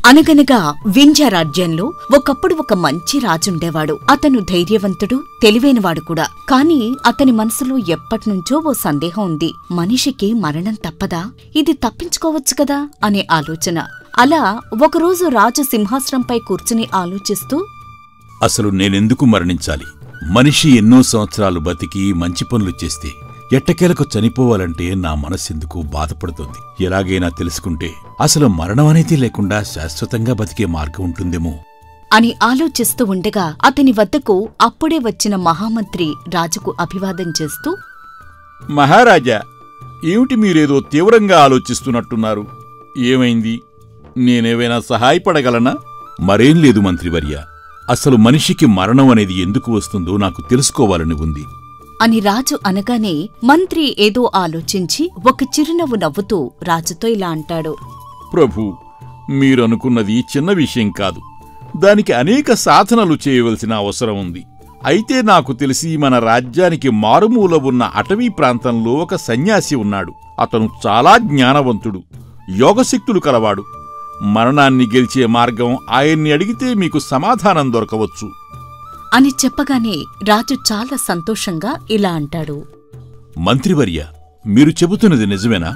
అనగనగా వింధ్య రాజ్యంలో ఒకప్పుడు ఒక మంచి రాజుండేవాడు. అతను ధైర్యవంతుడు, తెలివైనవాడు కూడా. కాని అతని మనసులో ఎప్పటినుంచో ఓ సందేహం ఉంది. మనిషికి మరణం తప్పదా? ఇది తప్పించుకోవచ్చు కదా అనే ఆలోచన. అలా ఒకరోజు రాజు సింహాసనంపై కూర్చుని ఆలోచిస్తూ, అసలు నేనెందుకు మరణించాలి? మనిషి ఎన్నో సంవత్సరాలు బతికి మంచి పనులు చేస్తే ఎట్టకేలకు చనిపోవాలంటే నా మనస్సెందుకు బాధపడుతోంది. ఎలాగైనా తెలుసుకుంటే అసలు మరణమనేది లేకుండా శాశ్వతంగా బతికే మార్గం ఉంటుందేమో అని ఆలోచిస్తూ ఉండగా అతని వద్దకు అప్పుడే వచ్చిన మహామంత్రి రాజుకు అభివాదం చేస్తూ, మహారాజా, ఏమిటి మీరేదో తీవ్రంగా ఆలోచిస్తున్నట్టున్నారు? ఏమైంది? నేనేవైనా సహాయపడగలనా? మరేం లేదు మంత్రివర్య. అసలు మనిషికి మరణం అనేది ఎందుకు వస్తుందో నాకు తెలుసుకోవాలని ఉంది అని రాజు అనగానే మంత్రి ఏదో ఆలోచించి ఒక చిరునవ్వు నవ్వుతూ రాజుతో ఇలా అంటాడు. ప్రభూ, మీరనుకున్నది చిన్న విషయం కాదు. దానికి అనేక సాధనలు చేయవలసిన అవసరం ఉంది. అయితే నాకు తెలిసి మన రాజ్యానికి మారుమూల ఉన్న అటవీ ప్రాంతంలో ఒక సన్యాసి ఉన్నాడు. అతను చాలా జ్ఞానవంతుడు, యోగశక్తులు కలవాడు. మరణాన్ని గెలిచే మార్గం ఆయన్ని అడిగితే మీకు సమాధానం దొరకవచ్చు అని చెప్పగానే రాజు చాలా సంతోషంగా ఇలా అంటాడు. మంత్రివర్య, మీరు చెబుతున్నది నిజమేనా?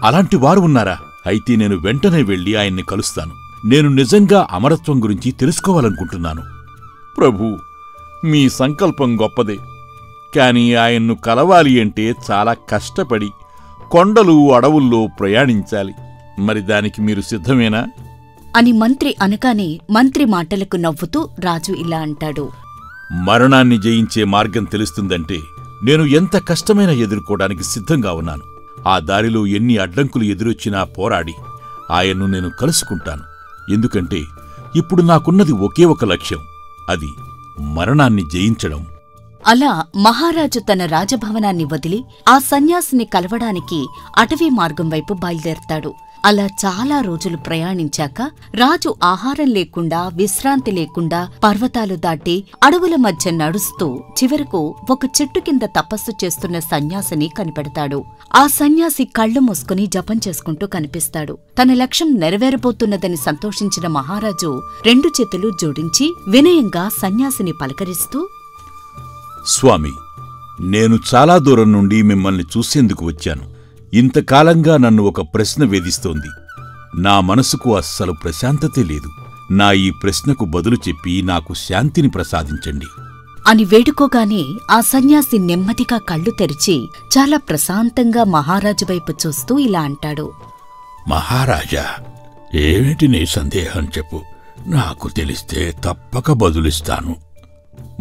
అలాంటి వారు ఉన్నారా? అయితే నేను వెంటనే వెళ్లి ఆయన్ని కలుస్తాను. నేను నిజంగా అమరత్వం గురించి తెలుసుకోవాలనుకుంటున్నాను. ప్రభూ, మీ సంకల్పం గొప్పదే. కాని ఆయన్ను కలవాలి అంటే చాలా కష్టపడి కొండలు అడవుల్లో ప్రయాణించాలి. మరి దానికి మీరు సిద్ధమేనా అని మంత్రి అనగానే మంత్రి మాటలకు నవ్వుతూ రాజు ఇలా అంటాడు. మరణాన్ని జయించే మార్గం తెలుస్తుందంటే నేను ఎంత కష్టమైనా ఎదుర్కోవడానికి సిద్ధంగా ఉన్నాను. ఆ దారిలో ఎన్ని అడ్డంకులు ఎదురొచ్చినా పోరాడి ఆయన్ను నేను కలుసుకుంటాను. ఎందుకంటే ఇప్పుడు నాకున్నది ఒకే ఒక లక్ష్యం, అది మరణాన్ని జయించడం. అలా మహారాజు తన రాజభవనాన్ని వదిలి ఆ సన్యాసిని కలవడానికి అటవీ మార్గం వైపు బయలుదేరతాడు. అలా చాలా రోజులు ప్రయాణించాక రాజు ఆహారం లేకుండా, విశ్రాంతి లేకుండా పర్వతాలు దాటి అడవుల మధ్య నడుస్తూ చివరకు ఒక చెట్టు కింద తపస్సు చేస్తున్న సన్యాసిని కనిపెడతాడు. ఆ సన్యాసి కళ్లు మూసుకుని జపం చేసుకుంటూ కనిపిస్తాడు. తన లక్ష్యం నెరవేరబోతున్నదని సంతోషించిన మహారాజు 2 చేతులు జోడించి వినయంగా సన్యాసిని పలకరిస్తూ, స్వామి, నేను చాలా దూరం నుండి మిమ్మల్ని చూసేందుకు వచ్చాను. ఇంతకాలంగా నన్ను ఒక ప్రశ్న వేధిస్తోంది. నా మనసుకు అస్సలు ప్రశాంతతే లేదు. నా ఈ ప్రశ్నకు బదులు చెప్పి నాకు శాంతిని ప్రసాదించండి అని వేడుకోగానే ఆ సన్యాసి నెమ్మదిగా కళ్ళు తెరిచి చాలా ప్రశాంతంగా మహారాజు వైపు చూస్తూ ఇలా అంటాడు. మహారాజా, ఏమిటి నీ సందేహం చెప్పు. నాకు తెలిస్తే తప్పక బదులిస్తాను.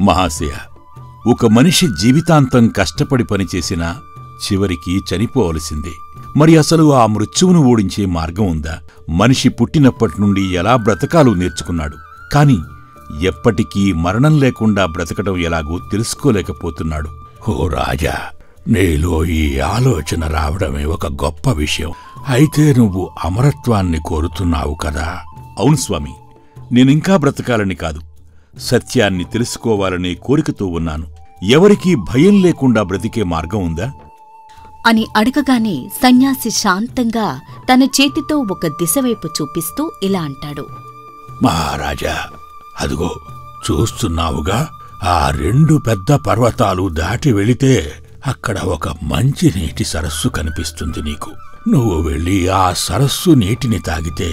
మహాశయ, ఒక మనిషి జీవితాంతం కష్టపడి పనిచేసినా చివరికి చనిపోవలసిందే. మరి అసలు ఆ మృత్యువును ఓడించే మార్గం ఉందా? మనిషి పుట్టినప్పటి నుండి ఎలా బ్రతకాలో నేర్చుకున్నాడు. కాని ఎప్పటికీ మరణం లేకుండా బ్రతకడం ఎలాగో తెలుసుకోలేకపోతున్నాడు. ఓ రాజా, నీలో ఈ ఆలోచన రావడమే ఒక గొప్ప విషయం. అయితే నువ్వు అమరత్వాన్ని కోరుతున్నావు కదా? అవును స్వామి, నేనింకా బ్రతకాలని కాదు, సత్యాన్ని తెలుసుకోవాలనే కోరికతో ఉన్నాను. ఎవరికీ భయం లేకుండా బ్రతికే మార్గం ఉందా అని అడగగానే సన్యాసి శాంతంగా తన చేతితో ఒక దిశవైపు చూపిస్తూ ఇలా అంటాడు. మహారాజా, అదుగో చూస్తున్నావుగా, ఆ 2 పెద్ద పర్వతాలు దాటి వెళితే అక్కడ ఒక మంచి నీటి సరస్సు కనిపిస్తుంది నీకు. నువ్వు వెళ్ళి ఆ సరస్సు నీటిని తాగితే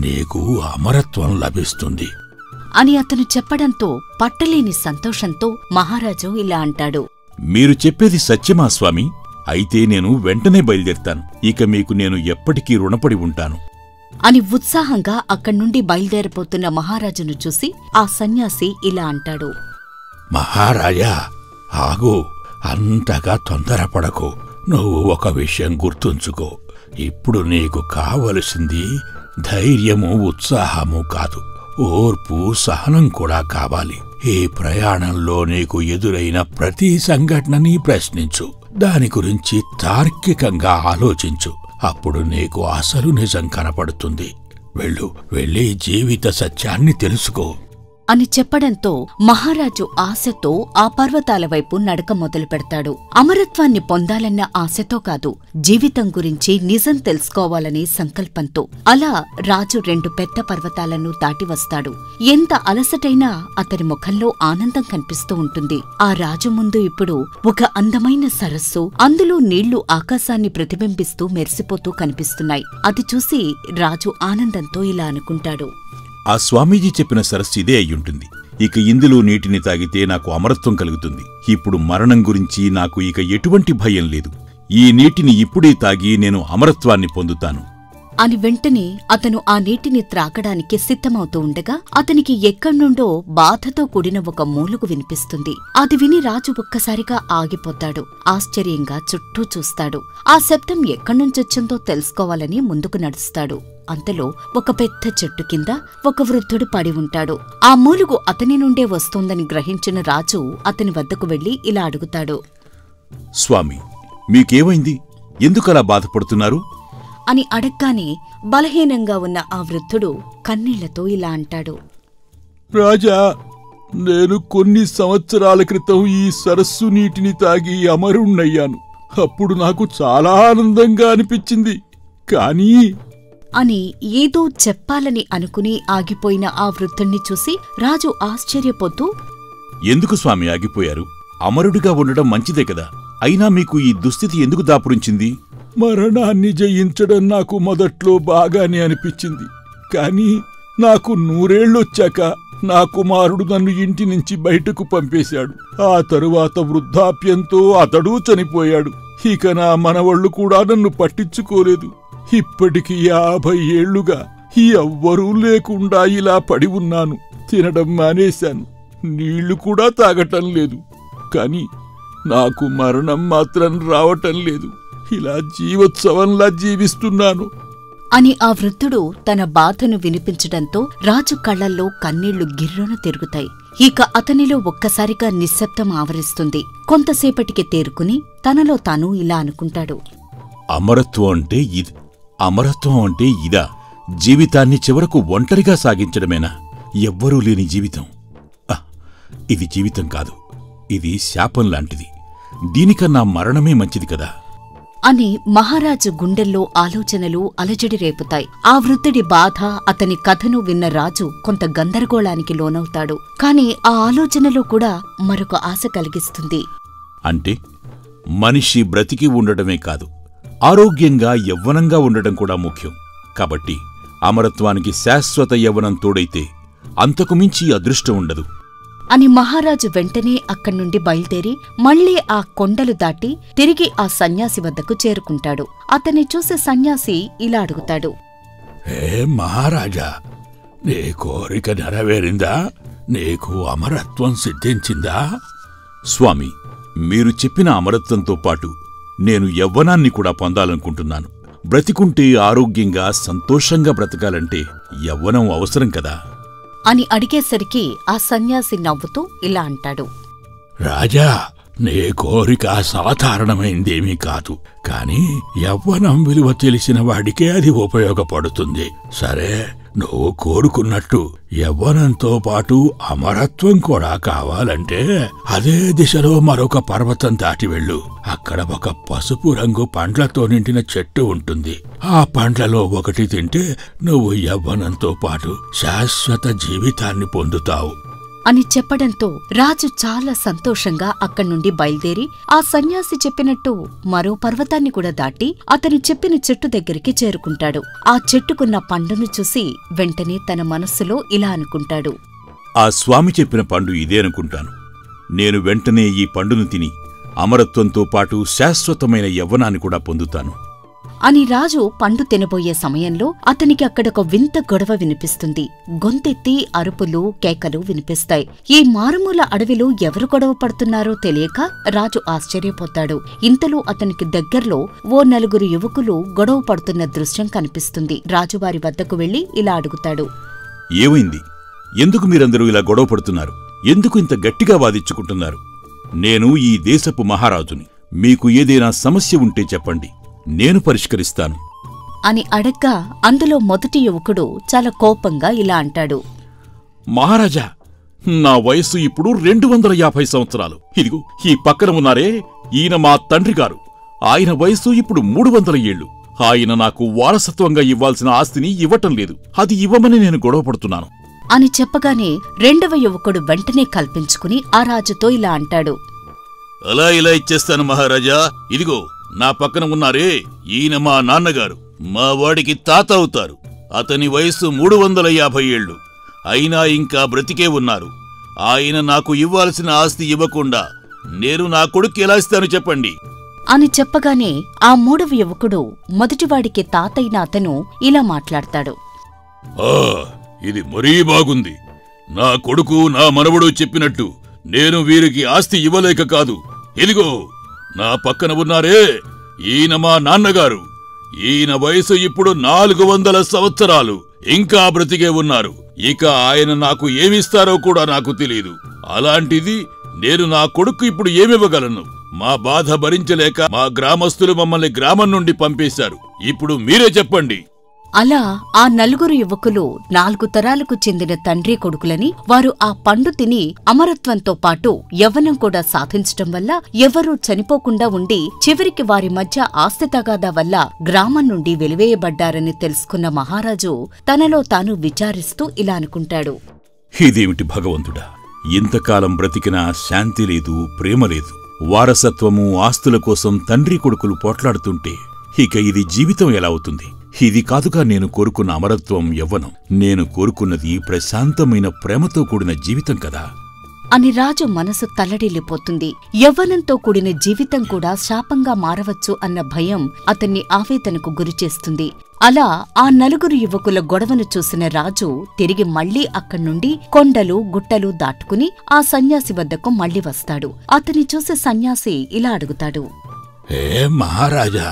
నీకు అమరత్వం లభిస్తుంది అని అతను చెప్పడంతో పట్టలేని సంతోషంతో మహారాజు ఇలా అంటాడు. మీరు చెప్పేది సత్యమా స్వామి? అయితే నేను వెంటనే బయలుదేరుతాను. ఇక మీకు నేను ఎప్పటికీ రుణపడి ఉంటాను అని ఉత్సాహంగా అక్కడ్నుండి బయలుదేరిపోతున్న మహారాజును చూసి ఆ సన్యాసి ఇలా అంటాడు. మహారాజా, ఆగు, అంతగా తొందరపడకు. నువ్వు ఒక విషయం గుర్తుంచుకో. ఇప్పుడు నీకు కావలసింది ధైర్యము, ఉత్సాహము కాదు, ఓర్పు, సహనం కూడా కావాలి. ఈ ప్రయాణంలో నీకు ఎదురైన ప్రతి సంఘటనని ప్రశ్నించు. దాని గురించి తార్కికంగా ఆలోచించు. అప్పుడు నీకు అసలు నిజం కనపడుతుంది. వెళ్ళి జీవిత సత్యాన్ని తెలుసుకో అని చెప్పడంతో మహారాజు ఆశతో ఆ పర్వతాల వైపు నడక మొదలు పెడతాడు. అమరత్వాన్ని పొందాలన్న ఆశతో కాదు, జీవితం గురించి నిజం తెలుసుకోవాలనే సంకల్పంతో. అలా రాజు 2 పెద్ద పర్వతాలను దాటి వస్తాడు. ఎంత అలసటైనా అతని ముఖంలో ఆనందం కనిపిస్తూ ఉంటుంది. ఆ రాజు ముందు ఇప్పుడు ఒక అందమైన సరస్సు, అందులో నీళ్లు ఆకాశాన్ని ప్రతిబింబిస్తూ మెరిసిపోతూ కనిపిస్తున్నాయి. అది చూసి రాజు ఆనందంతో ఇలా అనుకుంటాడు, ఆ స్వామీజీ చెప్పిన సరస్సు ఇదే అయ్యుంటుంది. ఇక ఇందులో నీటిని తాగితే నాకు అమరత్వం కలుగుతుంది. ఇప్పుడు మరణం గురించి నాకు ఇక ఎటువంటి భయం లేదు. ఈ నీటిని ఇప్పుడే తాగి నేను అమరత్వాన్ని పొందుతాను అని వెంటనే అతను ఆ నీటిని త్రాగడానికి సిద్ధమవుతూ ఉండగా అతనికి ఎక్కడ్నుండో బాధతో కూడిన ఒక మూలుగు వినిపిస్తుంది. అది విని రాజు ఒక్కసారిగా ఆగిపోతాడు. ఆశ్చర్యంగా చుట్టూ చూస్తాడు. ఆ శబ్దం ఎక్కడ్నుంచొచ్చిందో తెలుసుకోవాలని ముందుకు నడుస్తాడు. అంతలో ఒక పెద్ద చెట్టు కింద ఒక వృద్ధుడు పడి ఉంటాడు. ఆ మూలుగు అతని నుండే వస్తోందని గ్రహించిన రాజు అతని వద్దకు వెళ్లి ఇలా అడుగుతాడు, స్వామి, మీకేమైంది? ఎందుకలా బాధపడుతున్నారు అని అడగ్గానే బలహీనంగా ఉన్న ఆ వృద్ధుడు కన్నీళ్లతో ఇలా అంటాడు, రాజా, నేను కొన్ని సంవత్సరాల క్రితం ఈ సరస్సు నీటిని తాగి అమరుణ్ణయ్యాను. అప్పుడు నాకు చాలా ఆనందంగా అనిపించింది. కానీ అని ఏదో చెప్పాలని అనుకుని ఆగిపోయిన ఆ వృద్ధుణ్ణి చూసి రాజు ఆశ్చర్యపోతూ, ఎందుకు స్వామి ఆగిపోయారు? అమరుడిగా ఉండడం మంచిదే కదా. అయినా మీకు ఈ దుస్థితి ఎందుకు దాపురించింది? మరణాన్ని జయించడం నాకు మొదట్లో బాగానే అనిపించింది. కాని నాకు 100 ఏళ్లొచ్చాక నా కుమారుడు నన్ను ఇంటి నుంచి బయటకు పంపేశాడు. ఆ తరువాత వృద్ధాప్యంతో అతడూ చనిపోయాడు. ఇక నా మనవళ్లు కూడా నన్ను పట్టించుకోలేదు. ఇప్పటికి 50 ఏళ్లుగా ఎవ్వరూ లేకుండా ఇలా పడి ఉన్నాను. తినడం మానేశాను, నీళ్లు కూడా తాగటం లేదు. కాని నాకు మరణం మాత్రం రావటం లేదు. ఇలా జీవోత్సవంలా జీవిస్తున్నాను అని ఆ వృద్ధుడు తన బాధను వినిపించడంతో రాజు కళ్లల్లో కన్నీళ్లు గిర్రున తిరుగుతాయి. ఇక అతనిలో ఒక్కసారిగా నిశ్శబ్దం ఆవరిస్తుంది. కొంతసేపటికి తేరుకుని తనలో తాను ఇలా అనుకుంటాడు, అమరత్వం అంటే ఇదా? జీవితాన్ని చివరకు ఒంటరిగా సాగించడమేనా? ఎవ్వరూ లేని జీవితం. ఇది జీవితం కాదు, ఇది శాపం లాంటిది. దీనికన్నా మరణమే మంచిది కదా అని మహారాజు గుండెల్లో ఆలోచనలు అలజడి రేపుతాయి. ఆ వృద్ధుడి బాధ, అతని కథను విన్న రాజు కొంత గందరగోళానికి లోనవుతాడు. కాని ఆ ఆలోచనలో కూడా మరొక ఆశ కలిగిస్తుంది. అంటే మనిషి బ్రతికి ఉండడమే కాదు, ఆరోగ్యంగా యవ్వనంగా ఉండడం కూడా ముఖ్యం. కాబట్టి అమరత్వానికి శాశ్వత యవ్వనం తోడైతే అంతకుమించి అదృష్టం ఉండదు అని మహారాజు వెంటనే అక్కడ్నుండి బయల్దేరి మళ్లీ ఆ కొండలు దాటి తిరిగి ఆ సన్యాసి వద్దకు చేరుకుంటాడు. అతన్ని చూసి సన్యాసి ఇలా అడుగుతాడు, మహారాజా, నీ కోరిక నెరవేరిందా? నీకు అమరత్వం సిద్ధించిందా? స్వామి, మీరు చెప్పిన అమరత్వంతో పాటు నేను యవ్వనాన్ని కూడా పొందాలనుకుంటున్నాను. బ్రతికుంటే ఆరోగ్యంగా సంతోషంగా బ్రతకాలంటే యవ్వనం అవసరం కదా అని అడిగేసరికి ఆ సన్యాసి నవ్వుతూ ఇలా అంటాడు, రాజా, నీ కోరిక సాధారణమైందేమీ కాదు. కాని యవ్వనం విలువ తెలిసిన వాడికే అది ఉపయోగపడుతుంది. సరే, నువ్వు కోరుకున్నట్టు యవ్వనంతో పాటు అమరత్వం కూడా కావాలంటే అదే దిశలో మరొక పర్వతం దాటి వెళ్ళు. అక్కడ ఒక పసుపు రంగు పండ్లతో నిండిన చెట్టు ఉంటుంది. ఆ పండ్లలో ఒకటి తింటే నువ్వు యవ్వనంతో పాటు శాశ్వత జీవితాన్ని పొందుతావు అని చెప్పడంతో రాజు చాలా సంతోషంగా అక్కడ్నుండి బయల్దేరి ఆ సన్యాసి చెప్పినట్టు మరో పర్వతాన్ని కూడా దాటి అతను చెప్పిన చెట్టు దగ్గరికి చేరుకుంటాడు. ఆ చెట్టుకున్న పండును చూసి వెంటనే తన మనస్సులో ఇలా అనుకుంటాడు, ఆ స్వామి చెప్పిన పండు ఇదే అనుకుంటాను. నేను వెంటనే ఈ పండును తిని అమరత్వంతో పాటు శాశ్వతమైన యవ్వనాన్ని కూడా పొందుతాను అని రాజు పండు తినబోయే సమయంలో అతనికి అక్కడొక వింత గొడవ వినిపిస్తుంది. గొంతెత్తి అరుపులు, కేకలు వినిపిస్తాయి. ఈ మారుమూల అడవిలో ఎవరు గొడవ పడుతున్నారో తెలియక రాజు ఆశ్చర్యపోతాడు. ఇంతలో అతనికి దగ్గర్లో ఓ 4 యువకులు గొడవ పడుతున్న దృశ్యం కనిపిస్తుంది. రాజువారి వద్దకు వెళ్లి ఇలా అడుగుతాడు, ఏమైంది? ఎందుకు మీరందరూ ఇలా గొడవ పడుతున్నారు? ఎందుకు ఇంత గట్టిగా వాదించుకుంటున్నారు? నేను ఈ దేశపు మహారాజుని. మీకు ఏదైనా సమస్య ఉంటే చెప్పండి, నేను పరిష్కరిస్తాను అని అడగ్గా అందులో మొదటి యువకుడు చాలా కోపంగా ఇలా అంటాడు, మహారాజా, నా వయస్సు ఇప్పుడు 250 సంవత్సరాలు. ఇదిగో ఈ పక్కన ఉన్నారే, ఈయన మా తండ్రి గారు. ఆయన వయస్సు ఇప్పుడు 300 ఏళ్లు. ఆయన నాకు వారసత్వంగా ఇవ్వాల్సిన ఆస్తిని ఇవ్వటం లేదు. అది ఇవ్వమని నేను గొడవపడుతున్నాను అని చెప్పగానే రెండవ యువకుడు వెంటనే కల్పించుకుని ఆ రాజుతో ఇలా అంటాడు. అలా ఇలా ఇచ్చేస్తాను మహారాజా. ఇదిగో నా పక్కన ఉన్నారే, ఈయన మా నాన్నగారు. మా వాడికి తాత అవుతారు. అతని వయస్సు 350 ఏళ్లు. అయినా ఇంకా బ్రతికే ఉన్నారు. ఆయన నాకు ఇవ్వాల్సిన ఆస్తి ఇవ్వకుండా నేను నా కొడుక్కి ఎలా ఇస్తాను చెప్పండి అని చెప్పగానే ఆ మూడవ యువకుడు మొదటివాడికి తాతైన అతను ఇలా మాట్లాడతాడు. ఇది మరీ బాగుంది. నా కొడుకు నా మనవడు చెప్పినట్టు నేను వీరికి ఆస్తి ఇవ్వలేక కాదు. ఇదిగో నా పక్కన ఉన్నారే, ఈయన మా నాన్నగారు. ఈయన వయసు ఇప్పుడు 400 సంవత్సరాలు. ఇంకా బ్రతికే ఉన్నారు. ఇక ఆయన నాకు ఏమిస్తారో కూడా నాకు తెలియదు. అలాంటిది నేను నా కొడుకు ఇప్పుడు ఏమివ్వగలను? మా బాధ భరించలేక మా గ్రామస్తులు మమ్మల్ని గ్రామం నుండి పంపేశారు. ఇప్పుడు మీరే చెప్పండి. అలా ఆ నలుగురు యువకులు 4 తరాలకు చెందిన తండ్రి కొడుకులని, వారు ఆ పండు తిని అమరత్వంతో పాటు యవ్వనం కూడా సాధించటం వల్ల ఎవరూ చనిపోకుండా ఉండి చివరికి వారి మధ్య ఆస్తి తగాదా వల్ల గ్రామం నుండి వెలివేయబడ్డారని తెలుసుకున్న మహారాజు తనలో తాను విచారిస్తూ ఇలా అనుకుంటాడు. ఇదేమిటి భగవంతుడా, ఇంతకాలం బ్రతికినా శాంతి లేదు, ప్రేమ లేదు. వారసత్వము, ఆస్తుల కోసం తండ్రి కొడుకులు పోట్లాడుతుంటే ఇక ఇది జీవితం ఎలా అవుతుంది? ఇది కాదుగా నేను కోరుకున్న అమరత్వం, యవ్వనం. నేను కోరుకున్నది ప్రశాంతమైన ప్రేమతో కూడిన జీవితం కదా అని రాజు మనసు తల్లడిల్లిపోతుంది. యవ్వనంతో కూడిన జీవితం కూడా శాపంగా మారవచ్చు అన్న భయం అతన్ని ఆవేదనకు గురిచేస్తుంది. అలా ఆ నలుగురు యువకుల గొడవను చూసిన రాజు తిరిగి మళ్లీ అక్కడ్నుండి కొండలు, గుట్టలు దాటుకుని ఆ సన్యాసి వద్దకు మళ్లీ వస్తాడు. అతని చూసి సన్యాసి ఇలా అడుగుతాడు. మహారాజా,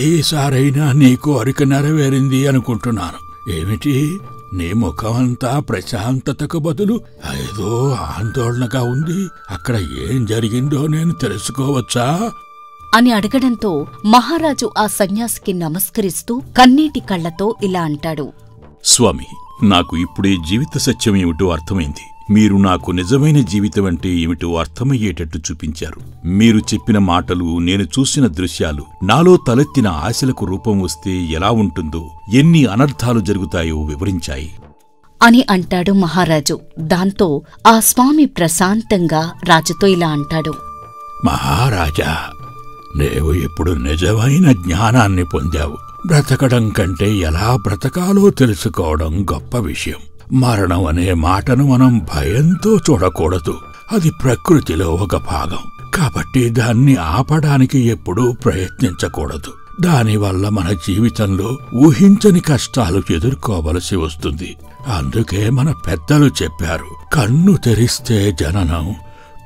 ఈసారైనా నీ కోరిక నెరవేరింది అనుకుంటున్నాను. ఏమిటి, నీ ముఖమంతా ప్రశాంతతకు బదులు ఏదో ఆందోళనగా ఉంది. అక్కడ ఏం జరిగిందో నేను తెలుసుకోవచ్చా అని అడగడంతో మహారాజు ఆ సన్యాసికి నమస్కరిస్తూ కన్నీటి కళ్లతో ఇలా అంటాడు. స్వామి, నాకు ఇప్పుడే జీవిత సత్యం ఏమిటో అర్థమైంది. మీరు నాకు నిజమైన జీవితం అంటే ఏమిటో అర్థమయ్యేటట్టు చూపించారు. మీరు చెప్పిన మాటలు, నేను చూసిన దృశ్యాలు నాలో తలెత్తిన ఆశలకు రూపం వస్తే ఎలా ఉంటుందో, ఎన్ని అనర్థాలు జరుగుతాయో వివరించాయి అని అంటాడు మహారాజు. దాంతో ఆ స్వామి ప్రశాంతంగా రాజుతో ఇలా అంటాడు. మహారాజా, నీవు ఇప్పుడు నిజమైన జ్ఞానాన్ని పొందావు. బ్రతకడం కంటే ఎలా బ్రతకాలో తెలుసుకోవడం గొప్ప విషయం. మరణం అనే మాటను మనం భయంతో చూడకూడదు. అది ప్రకృతిలో ఒక భాగం. కాబట్టి దాన్ని ఆపడానికి ఎప్పుడూ ప్రయత్నించకూడదు. దానివల్ల మన జీవితంలో ఊహించని కష్టాలు ఎదుర్కోవలసి వస్తుంది. అందుకే మన పెద్దలు చెప్పారు, కన్ను తెరిస్తే జననం,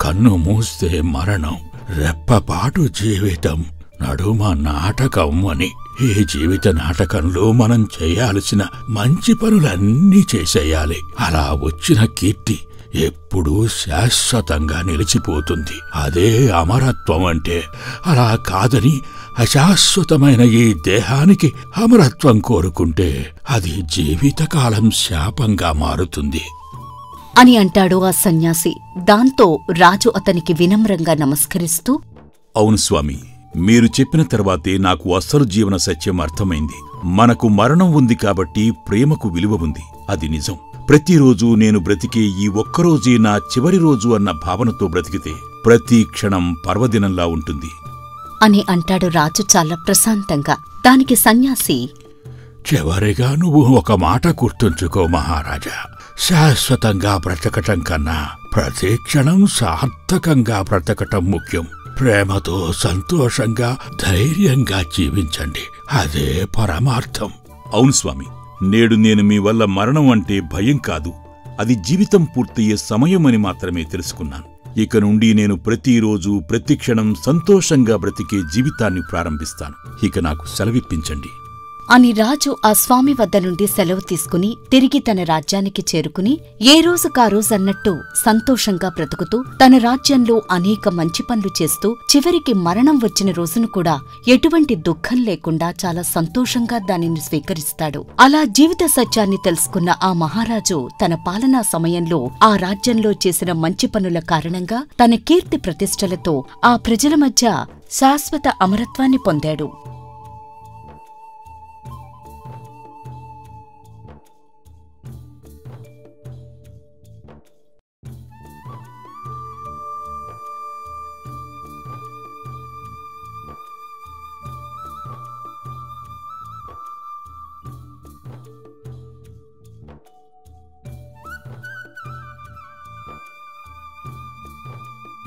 కన్ను మూస్తే మరణం, రెప్పపాటు జీవితం, నడుమ నాటకం అని. ఈ జీవిత నాటకంలో మనం చేయాల్సిన మంచి పనులన్నీ చేసేయాలి. అలా వచ్చిన కీర్తి ఎప్పుడూ శాశ్వతంగా నిలిచిపోతుంది. అదే అమరత్వం అంటే. అలా కాదని అశాశ్వతమైన ఈ దేహానికి అమరత్వం కోరుకుంటే అది జీవితకాలం శాపంగా మారుతుంది అని అంటాడు ఆ సన్యాసి. దాంతో రాజు అతనికి వినమ్రంగా నమస్కరిస్తూ, అవును స్వామి, మీరు చెప్పిన తర్వాతే నాకు అసలు జీవన సత్యం అర్థమైంది. మనకు మరణం ఉంది కాబట్టి ప్రేమకు విలువ ఉంది. అది నిజం. ప్రతిరోజు నేను బ్రతికే ఈ ఒక్కరోజే నా చివరి రోజు అన్న భావనతో బ్రతికితే ప్రతి క్షణం పర్వదినంలా ఉంటుంది అని అంటాడు రాజు చాలా ప్రశాంతంగా. దానికి సన్యాసి, చివరిగా నువ్వు ఒక మాట గుర్తుంచుకో మహారాజా. శాశ్వతంగా బ్రతకటం కన్నా ప్రతి క్షణం సార్థకంగా బ్రతకటం ముఖ్యం. ప్రేమతో, సంతోషంగా, ధైర్యంగా జీవించండి. అదే పరమార్థం. అవును స్వామి, నేడు నేను మీ వల్ల మరణం అంటే భయం కాదు, అది జీవితం పూర్తయ్యే సమయమని మాత్రమే తెలుసుకున్నాను. ఇక నుండి నేను ప్రతిరోజు, ప్రతి క్షణం సంతోషంగా బ్రతికే జీవితాన్ని ప్రారంభిస్తాను. ఇక నాకు సెలవిప్పించండి అని రాజు ఆ స్వామి వద్ద నుండి సెలవు తీసుకుని తిరిగి తన రాజ్యానికి చేరుకుని ఏ రోజుకారోజన్నట్టు సంతోషంగా బ్రతుకుతూ తన రాజ్యంలో అనేక మంచి పనులు చేస్తూ చివరికి మరణం వచ్చిన రోజును కూడా ఎటువంటి దుఃఖం లేకుండా చాలా సంతోషంగా దానిని స్వీకరిస్తాడు. అలా జీవిత సత్యాన్ని తెలుసుకున్న ఆ మహారాజు తన పాలనా సమయంలో ఆ రాజ్యంలో చేసిన మంచి పనుల కారణంగా తన కీర్తి ప్రతిష్టలతో ఆ ప్రజల మధ్య శాశ్వత అమరత్వాన్ని పొందాడు.